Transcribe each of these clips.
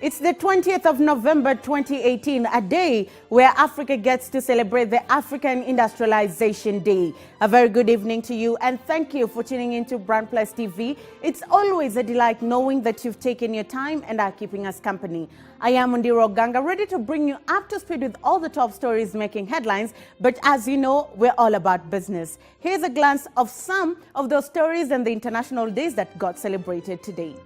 It's the 20th of November 2018, a day where Africa gets to celebrate the African Industrialization Day. A very good evening to you and thank you for tuning into Brand Plus TV. It's always a delight knowing that you've taken your time and are keeping us company. I am Ndiro Ganga, ready to bring you up to speed with all the top stories making headlines. But as you know, we're all about business. Here's a glance of some of those stories and the international days that got celebrated today.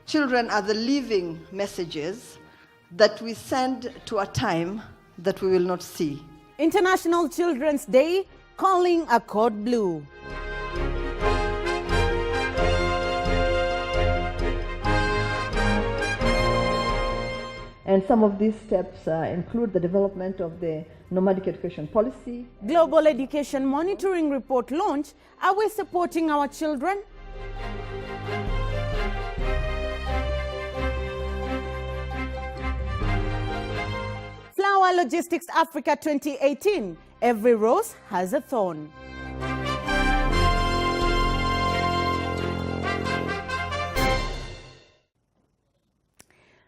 Children are the living messages that we send to a time that we will not see. International Children's Day, calling a code blue. And some of these steps include the development of the nomadic education policy. Global Education Monitoring Report launch. Are we supporting our children? Flower Logistics Africa 2018. Every rose has a thorn.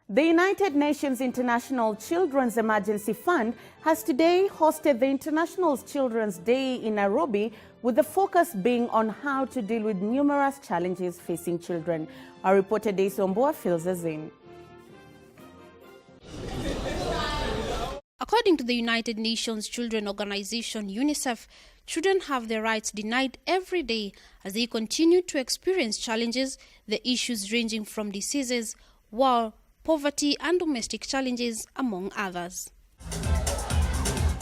The United Nations International Children's Emergency Fund has today hosted the International Children's Day in Nairobi, with the focus being on how to deal with numerous challenges facing children. Our reporter Daisy Omboa fills us in. According to the United Nations Children Organization, UNICEF, children have their rights denied every day as they continue to experience challenges, the issues ranging from diseases, war, poverty, and domestic challenges, among others.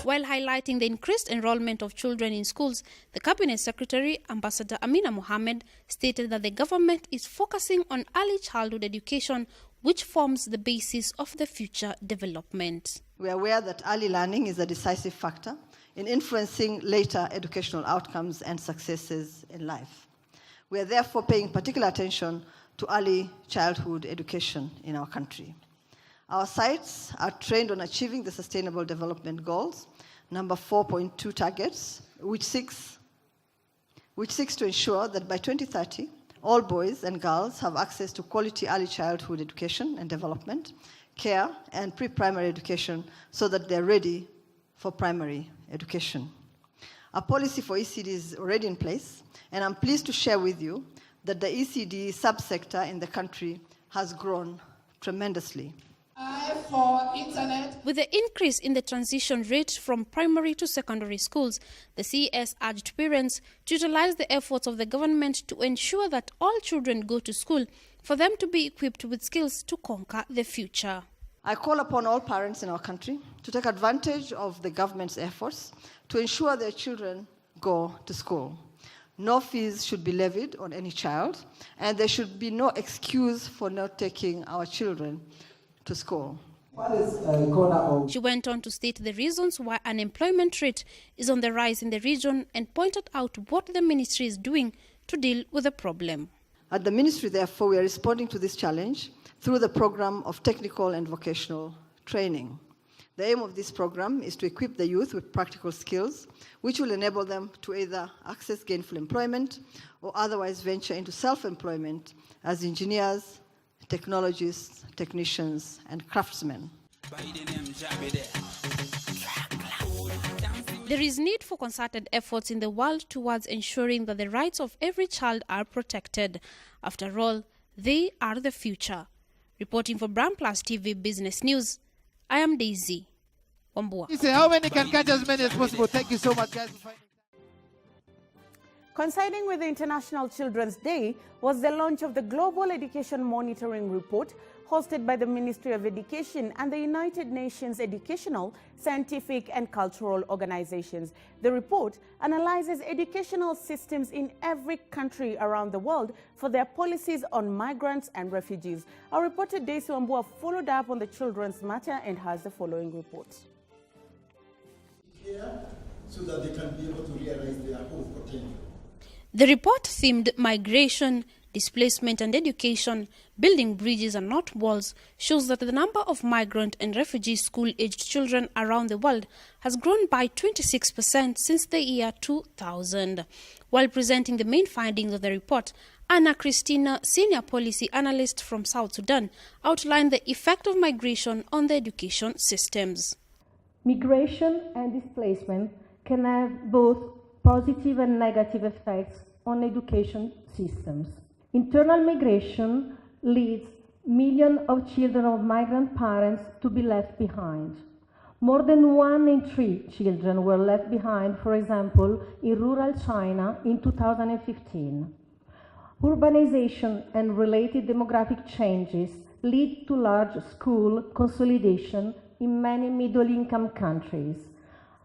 While highlighting the increased enrollment of children in schools, the Cabinet Secretary, Ambassador Amina Mohamed, stated that the government is focusing on early childhood education, which forms the basis of the future development. We are aware that early learning is a decisive factor in influencing later educational outcomes and successes in life. We are therefore paying particular attention to early childhood education in our country. Our sites are trained on achieving the Sustainable Development Goals, number 4.2 targets, which seeks to ensure that by 2030, all boys and girls have access to quality early childhood education and development, care, and pre-primary education so that they're ready for primary education. A policy for ECD is already in place, and I'm pleased to share with you that the ECD subsector in the country has grown tremendously. With the increase in the transition rate from primary to secondary schools, the CES urged parents to utilize the efforts of the government to ensure that all children go to school for them to be equipped with skills to conquer the future. I call upon all parents in our country to take advantage of the government's efforts to ensure their children go to school. No fees should be levied on any child, and there should be no excuse for not taking our children to school. She went on to state the reasons why unemployment rate is on the rise in the region and pointed out what the ministry is doing to deal with the problem. At the ministry, therefore, we are responding to this challenge through the program of technical and vocational training. The aim of this program is to equip the youth with practical skills, which will enable them to either access gainful employment or otherwise venture into self-employment as engineers, technologists, technicians, and craftsmen. There is need for concerted efforts in the world towards ensuring that the rights of every child are protected. After all, they are the future. Reporting for Brand Plus TV Business News, I am Daisy Omboa. How many can catch as many as possible? Thank you so much, guys, for finding. Coinciding with the International Children's Day was the launch of the Global Education Monitoring Report, hosted by the Ministry of Education and the United Nations Educational, Scientific and Cultural Organizations. The report analyzes educational systems in every country around the world for their policies on migrants and refugees. Our reporter Daisy Omboa followed up on the children's matter and has the following report. Here, so that they can be able to realize their whole potential. The report themed migration, Displacement and Education, Building Bridges and Not Walls shows that the number of migrant and refugee school-aged children around the world has grown by 26% since the year 2000. While presenting the main findings of the report, Anna Christina, Senior Policy Analyst from South Sudan, outlined the effect of migration on the education systems. Migration and displacement can have both positive and negative effects on education systems. Internal migration leads millions of children of migrant parents to be left behind. More than 1 in 3 children were left behind, for example, in rural China in 2015. Urbanization and related demographic changes lead to large school consolidation in many middle-income countries.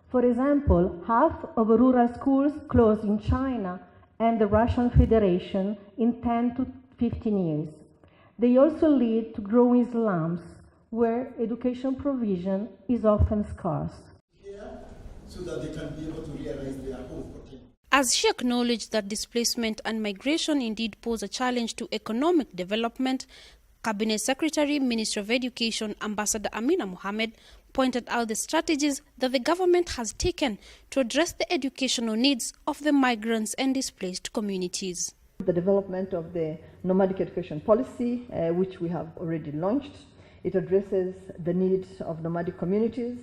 For example, half of rural schools closed in China and the Russian Federation in 10 to 15 years. They also lead to growing slums, where education provision is often scarce. So that they can be able to realize their own potential. As she acknowledged that displacement and migration indeed pose a challenge to economic development, Cabinet Secretary, Minister of Education, Ambassador Amina Mohamed, pointed out the strategies that the government has taken to address the educational needs of the migrants and displaced communities. The development of the nomadic education policy, which we have already launched, it addresses the needs of nomadic communities,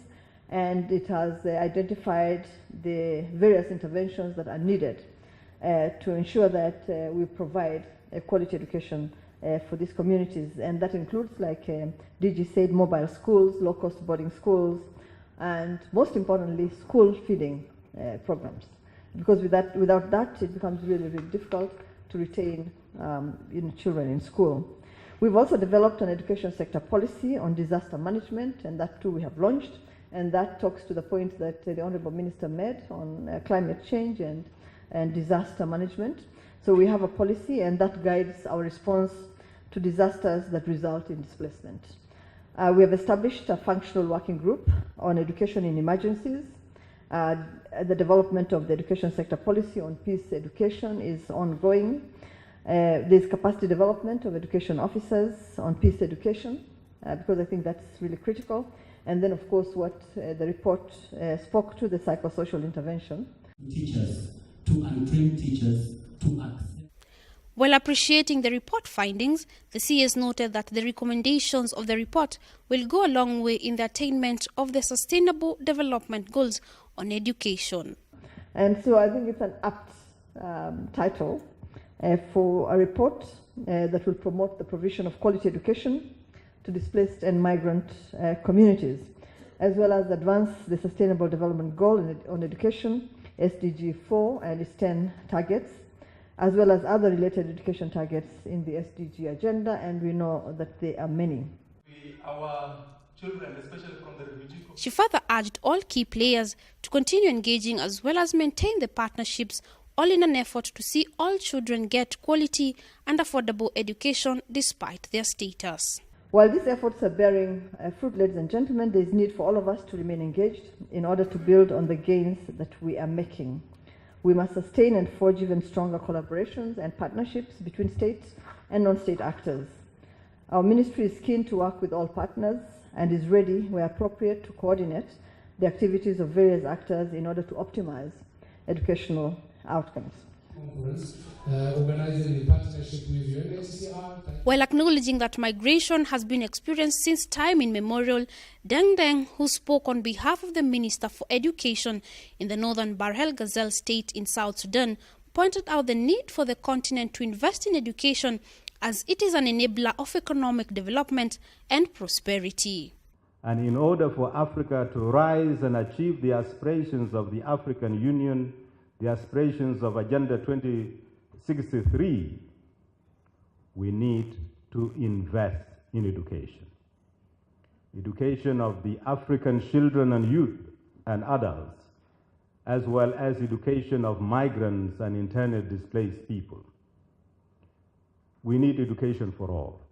and it has identified the various interventions that are needed to ensure that we provide a quality education for these communities, and that includes, like DG said, mobile schools, low-cost boarding schools, and most importantly, school feeding programs. Because without that, it becomes really, really difficult to retain children in school. We've also developed an education sector policy on disaster management, and that too we have launched, and that talks to the point that the Honourable Minister made on climate change and disaster management. So we have a policy, and that guides our response to disasters that result in displacement. We have established a functional working group on education in emergencies. The development of the education sector policy on peace education is ongoing. There's capacity development of education officers on peace education, because I think that's really critical. And then, of course, what the report spoke to, the psychosocial intervention. Teachers, to untrain teachers, to access. While appreciating the report findings, the CS noted that the recommendations of the report will go a long way in the attainment of the Sustainable Development Goals on education. And so I think it's an apt title for a report that will promote the provision of quality education to displaced and migrant communities, as well as advance the Sustainable Development Goal on education, SDG 4 and its 10 targets, as well as other related education targets in the SDG agenda, and we know that there are many. Our children, especially from the refugee community. She further urged all key players to continue engaging as well as maintain the partnerships, all in an effort to see all children get quality and affordable education despite their status. While these efforts are bearing fruit, ladies and gentlemen, there is need for all of us to remain engaged in order to build on the gains that we are making. We must sustain and forge even stronger collaborations and partnerships between states and non-state actors. Our ministry is keen to work with all partners and is ready, where appropriate, to coordinate the activities of various actors in order to optimize educational outcomes. While acknowledging that migration has been experienced since time immemorial, Deng Deng, who spoke on behalf of the Minister for Education in the northern Bahr el Ghazal state in South Sudan, pointed out the need for the continent to invest in education as it is an enabler of economic development and prosperity. And in order for Africa to rise and achieve the aspirations of the African Union, the aspirations of Agenda 2063, we need to invest in education. Education of the African children and youth and adults, as well as education of migrants and internally displaced people. We need education for all.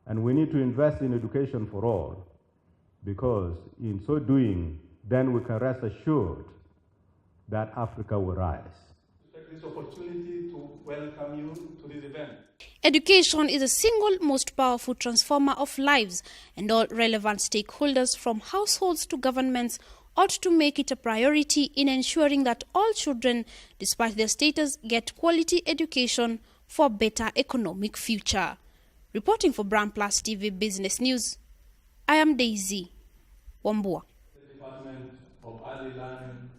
And we need to invest in education for all, because in so doing, then we can rest assured that Africa will rise. this opportunity to welcome you to this event. Education is the single most powerful transformer of lives, and all relevant stakeholders from households to governments ought to make it a priority in ensuring that all children, despite their status, get quality education for a better economic future. Reporting for Brand Plus TV Business News, I am Daisy Wambua. The Department of Early Learning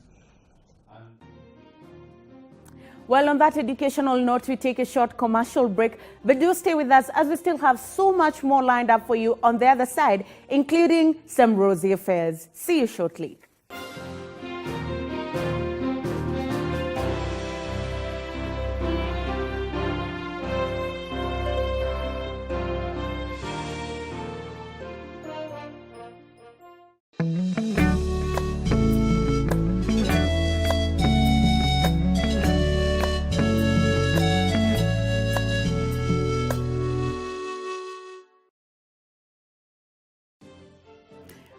and Well, on that educational note, we take a short commercial break, but do stay with us as we still have so much more lined up for you on the other side, including some rosy affairs. See you shortly.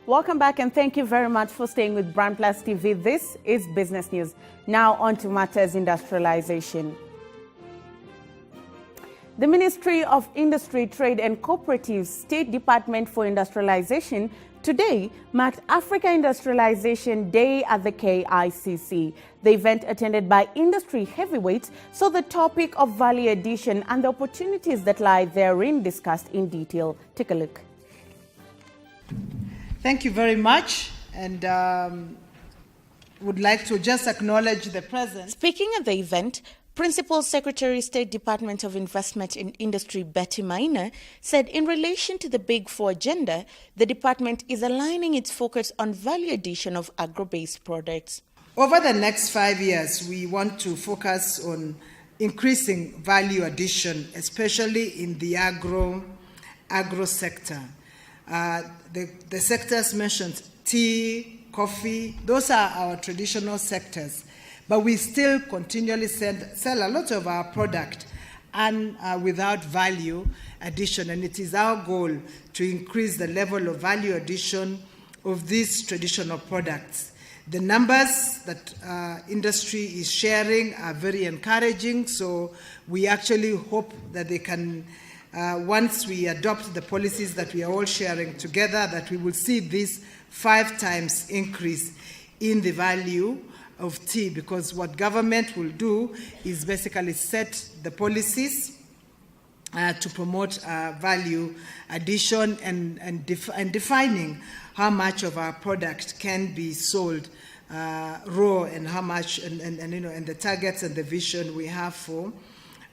Welcome back and thank you very much for staying with Brand Plus TV. This is Business News. Now on to matters industrialization. The Ministry of Industry, Trade and Cooperatives, State Department for Industrialization, today marked Africa Industrialization Day at the KICC. The event, attended by industry heavyweights, saw the topic of value addition and the opportunities that lie therein discussed in detail. Take a look. Thank you very much, and would like to just acknowledge the presence. Speaking at the event, Principal Secretary, State Department of Investment and Industry, Betty Maina, said in relation to the Big Four agenda, the department is aligning its focus on value addition of agro-based products. Over the next 5 years, we want to focus on increasing value addition, especially in the agro sector. The sectors mentioned, tea, coffee, those are our traditional sectors. But we still continually sell a lot of our product and without value addition. And it is our goal to increase the level of value addition of these traditional products. The numbers that industry is sharing are very encouraging. So we actually hope that they can, once we adopt the policies that we are all sharing together, that we will see this 5 times increase in the value of tea, because what government will do is basically set the policies to promote value addition and defining how much of our product can be sold raw and how much and the targets and the vision we have for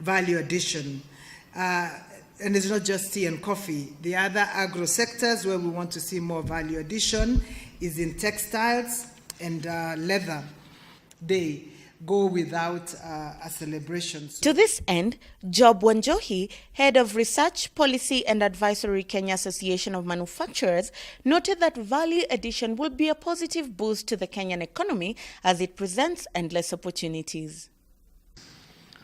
value addition. And it's not just tea and coffee. The other agro sectors where we want to see more value addition is in textiles and leather. They go without a celebration. To this end, Job Wanjohi, head of Research, Policy and Advisory, Kenya Association of Manufacturers, noted that value addition will be a positive boost to the Kenyan economy as it presents endless opportunities.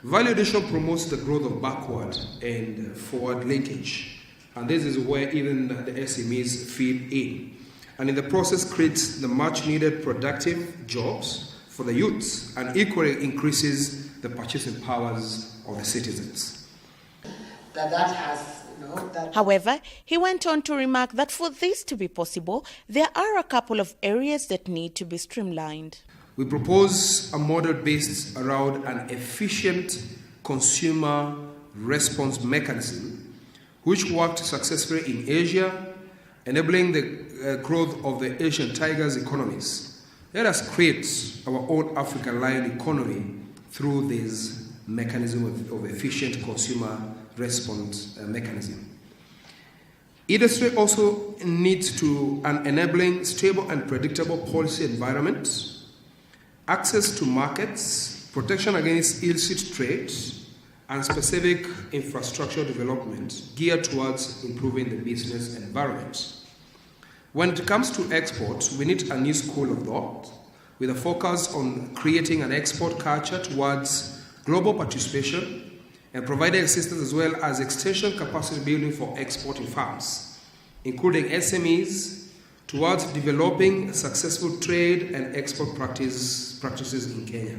Value addition promotes the growth of backward and forward linkage, and this is where even the SMEs feed in, and in the process creates the much needed productive jobs for the youths and equally increases the purchasing powers of the citizens. However, he went on to remark that for this to be possible, there are a couple of areas that need to be streamlined. We propose a model based around an efficient consumer response mechanism which worked successfully in Asia, enabling the growth of the Asian tigers' economies. Let us create our own African lion economy through this mechanism of efficient consumer response mechanism. Industry also needs to an enabling stable and predictable policy environment, access to markets, protection against illicit trade, and specific infrastructure development geared towards improving the business environment. When it comes to exports, we need a new school of thought with a focus on creating an export culture towards global participation and providing assistance as well as extension capacity building for exporting firms, including SMEs, towards developing successful trade and export practices in Kenya.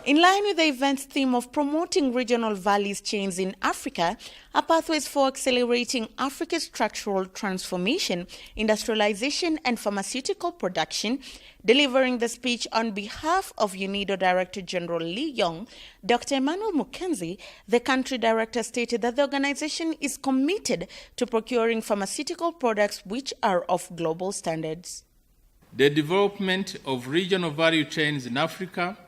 In line with the event's theme of promoting regional value chains in Africa, a pathways for accelerating Africa's structural transformation, industrialization and pharmaceutical production, delivering the speech on behalf of UNIDO Director General Lee Yong, Dr. Emmanuel Mukenzi, the country director, stated that the organization is committed to procuring pharmaceutical products which are of global standards. The development of regional value chains in Africa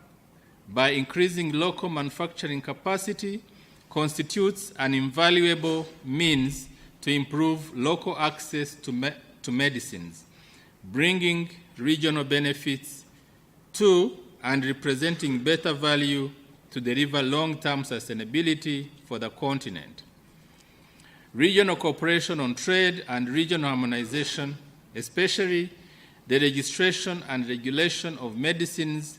by increasing local manufacturing capacity constitutes an invaluable means to improve local access to medicines, bringing regional benefits to and representing better value to deliver long-term sustainability for the continent. Regional cooperation on trade and regional harmonization, especially the registration and regulation of medicines,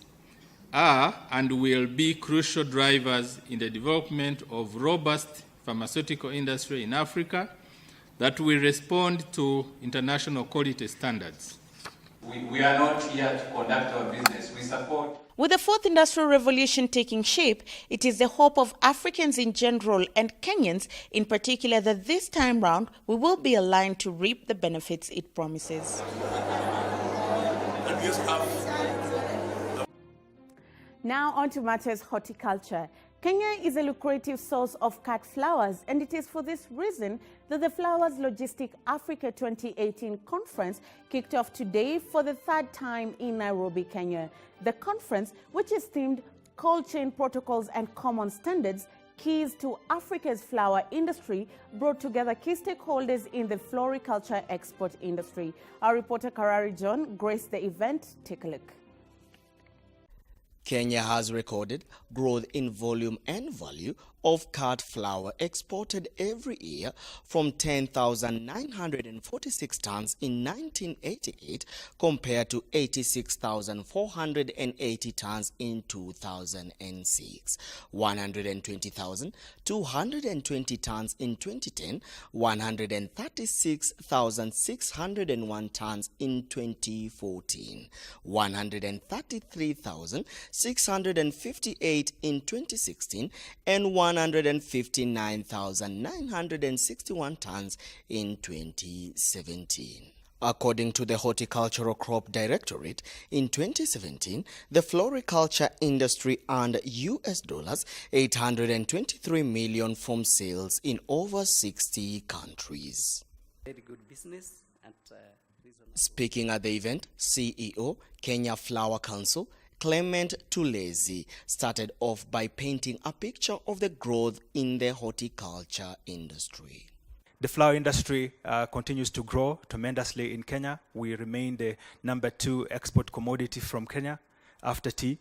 are and will be crucial drivers in the development of robust pharmaceutical industry in Africa that will respond to international quality standards. We are not here to conduct our business. We support. With the fourth industrial revolution taking shape, it is the hope of Africans in general and Kenyans in particular that this time round we will be aligned to reap the benefits it promises. Now on to matters horticulture. Kenya is a lucrative source of cut flowers, and it is for this reason that the Flowers Logistic Africa 2018 conference kicked off today for the third time in Nairobi, Kenya. The conference, which is themed Cold Chain Protocols and Common Standards, Keys to Africa's Flower Industry, brought together key stakeholders in the floriculture export industry. Our reporter Karari John graced the event. Take a look. Kenya has recorded growth in volume and value of cut flower exported every year from 10,946 tons in 1988 compared to 86,480 tons in 2006, 120,220 tons in 2010, 136,601 tons in 2014, 133,658 in 2016, and 159,961 tons in 2017. According to the Horticultural Crop Directorate, in 2017, the floriculture industry earned $823 million from sales in over 60 countries. Very good business and Speaking at the event, CEO, Kenya Flower Council, Clement Tulezi, started off by painting a picture of the growth in the horticulture industry. The flower industry continues to grow tremendously in Kenya. We remain the #2 export commodity from Kenya after tea.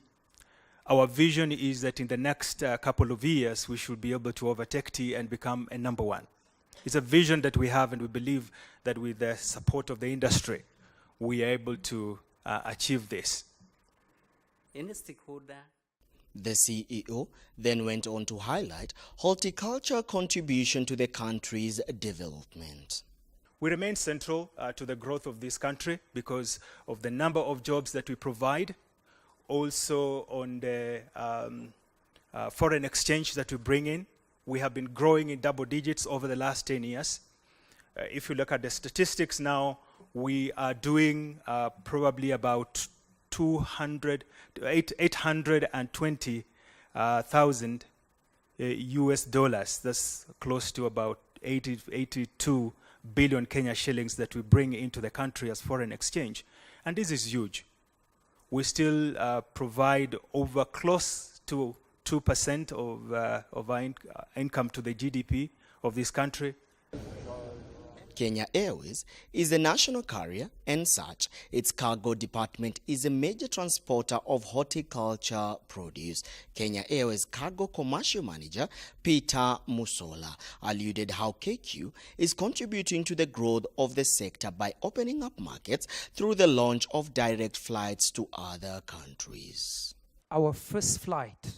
Our vision is that in the next couple of years, we should be able to overtake tea and become a #1. It's a vision that we have, and we believe that with the support of the industry, we are able to achieve this. Any stakeholder. The CEO then went on to highlight horticulture contribution to the country's development. We remain central to the growth of this country because of the number of jobs that we provide, also on the foreign exchange that we bring in. We have been growing in double digits over the last 10 years. If you look at the statistics now, we are doing probably about 820,000 US dollars. That's close to about 82 billion Kenya shillings that we bring into the country as foreign exchange. And this is huge. We still provide over close to 2% of our income to the GDP of this country. Kenya Airways is the national carrier, and such, its cargo department is a major transporter of horticulture produce. Kenya Airways Cargo Commercial Manager Peter Musola alluded how KQ is contributing to the growth of the sector by opening up markets through the launch of direct flights to other countries. Our first flight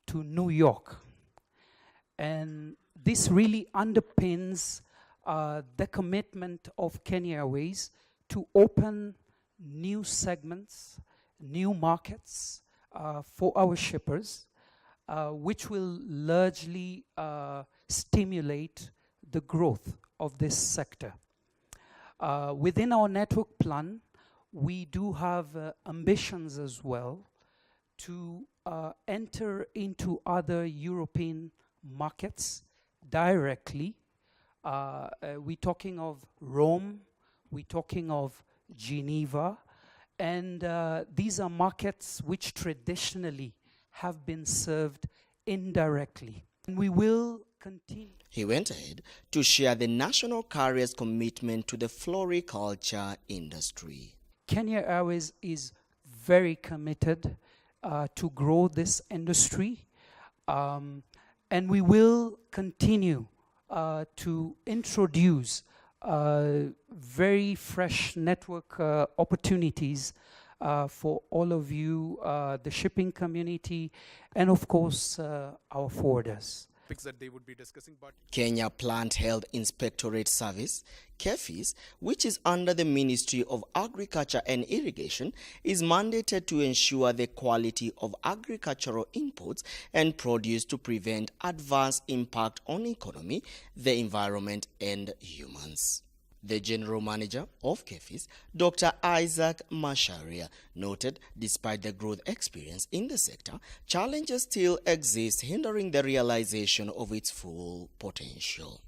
to New York, and this really underpins the commitment of Kenya Airways to open new segments new markets for our shippers, which will largely stimulate the growth of this sector. Within our network plan, we do have ambitions as well to enter into other European markets directly. We're talking of Rome, we're talking of Geneva, and these are markets which traditionally have been served indirectly. And we will continue. He went ahead to share the national carrier's commitment to the floriculture industry. Kenya Airways is very committed to grow this industry, and we will continue to introduce very fresh network opportunities for all of you, the shipping community, and of course our forwarders. That they would be discussing, but Kenya Plant Health Inspectorate Service, KEFIS, which is under the Ministry of Agriculture and Irrigation, is mandated to ensure the quality of agricultural inputs and produce to prevent adverse impact on economy, the environment, and humans. The General Manager of KEFIS, Dr. Isaac Masharia, noted despite the growth experience in the sector, challenges still exist hindering the realization of its full potential.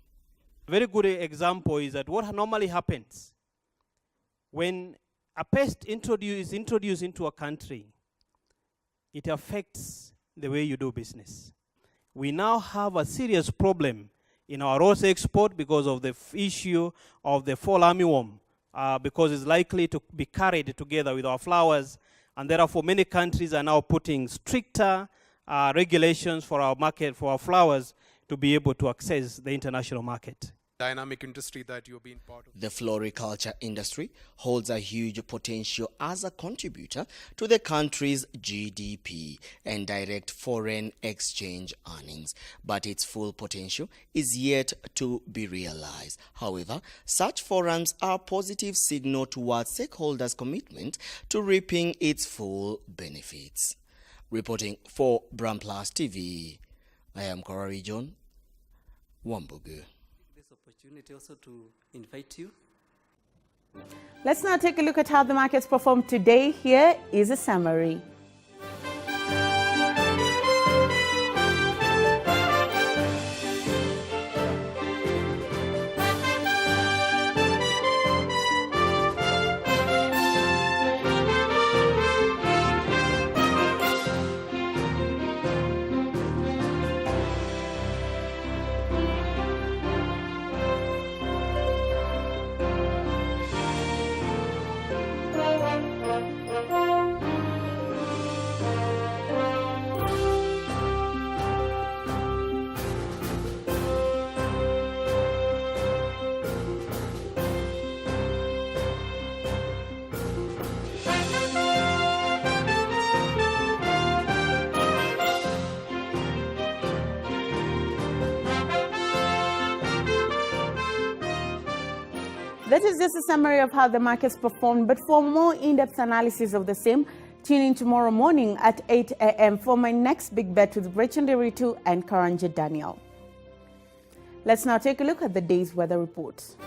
A very good example is that what normally happens when a pest is introduced into a country, it affects the way you do business. We now have a serious problem in our rose export because of the issue of the fall armyworm, because it's likely to be carried together with our flowers, and therefore many countries are now putting stricter regulations for our market, for our flowers, to be able to access the international market. Dynamic industry that you've been part of. The floriculture industry holds a huge potential as a contributor to the country's GDP and direct foreign exchange earnings, but its full potential is yet to be realized. However, such forums are a positive signal towards stakeholders' commitment to reaping its full benefits. Reporting for Brand Plus TV, I am Korari John Wambugu. Opportunity also to invite you. Let's now take a look at how the markets performed today. Here is a summary. That is just a summary of how the markets performed, but for more in-depth analysis of the same, tune in tomorrow morning at 8 a.m. for my next big bet with Rachel Ritu and Karanja Daniel. Let's now take a look at the day's weather reports.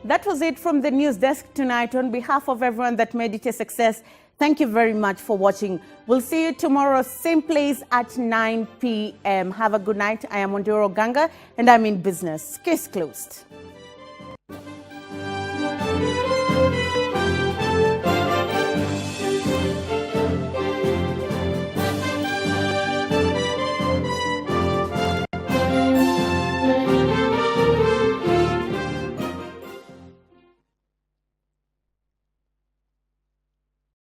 That was it from the news desk tonight. On behalf of everyone that made it a success, thank you very much for watching. We'll see you tomorrow, same place at 9 p.m. Have a good night. I am Ondiro Ganga, and I'm in business. Case closed.